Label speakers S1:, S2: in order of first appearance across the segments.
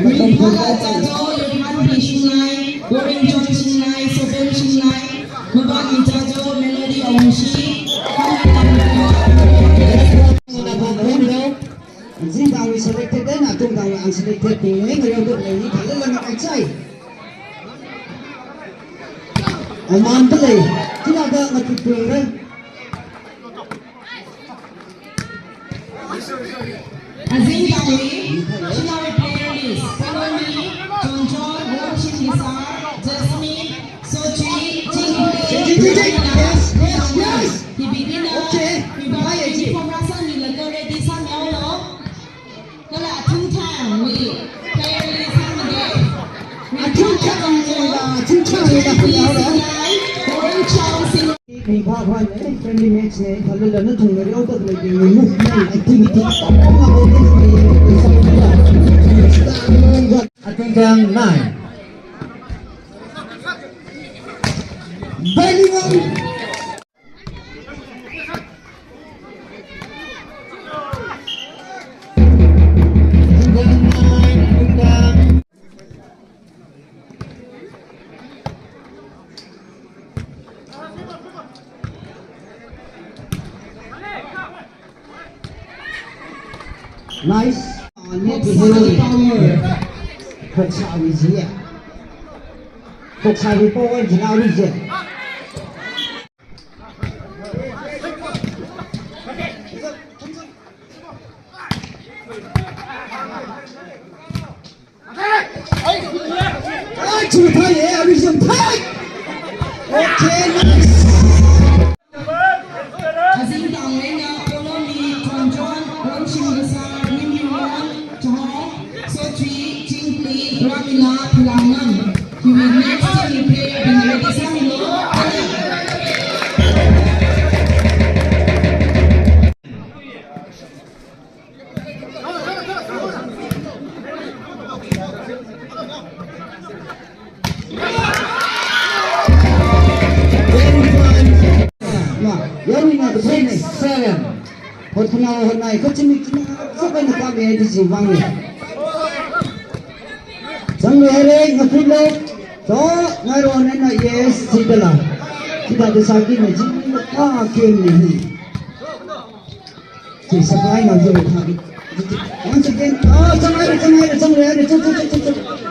S1: Mình có là cha cho những hắn bị sinh lai, Goring John sinh lai, Sobel sinh lai, một bạn mình cha cho Melody ông sĩ,
S2: Jin tao we selected then I tung tao unselected thing người yêu được này thấy rất là ngại chạy. Oman tới đây, chúng ta đang ở tuyệt vời đấy.
S1: Azim Tawi, Chinawi player list, follow me, John John, Worship Lisa, Jasmine, Sochi,
S2: Yes.
S1: Thì beginner,
S2: Okay.
S1: vì vậy là chị không ra sân mình là cơ ready sang nhau đó. Đó là two time we player list sang mình đấy.
S2: Chúng ta là phải nhau đó.
S1: Goring John sinh
S2: Khi qua qua này, friendly match này, thật là nó thùng người yêu được là cái movement activity. I think 9. Bellingham. Nice. Net
S1: power.
S2: Phục xạ vị trí ạ. Phục xạ vị bộ anh chỉ nào đi dễ. Chủ thay đấy, ở đi dừng thay. Ok, nice.
S1: Azim Tawi na follow me, John John, Worship Lisa, Lim Yuan, John, Sochi, Chingpli, Ramila, Pulangan. He will next team player being ready sang mình đó.
S2: Very nice, very nice. 7. hôm nay có chính rất là cao về thì gì vang này. Chẳng lẽ đây ngọc phút lâu, đó ngay rồi nên là yes thì đó là kita ada sakit này chính là quá kiềm này. Chỉ sắp lại nào rồi thằng. Once again, trong này, chút.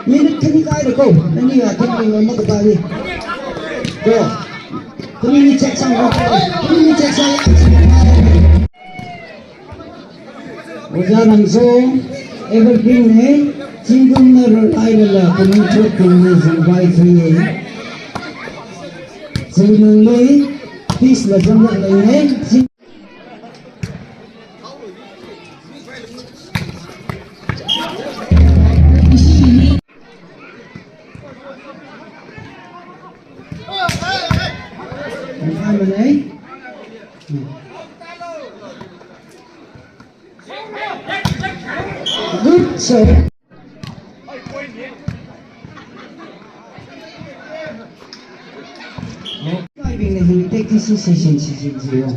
S2: Minute cái cái được không? Nên như là cái mình mất cái gì. Rồi. Kami check sang Oja nangso evergreen है चिंगुम में रोलाई वाला कमी छोड़ कमी जंगवाई थी है चिंगुम में तीस लजम लगे हैं good sir. Driving na hindi take this decision si Zio.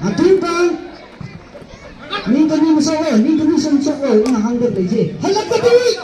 S2: Ating pa Ni kami masawa, ni kami samsok ko, nga hanggang na siya. Halak ka tuloy!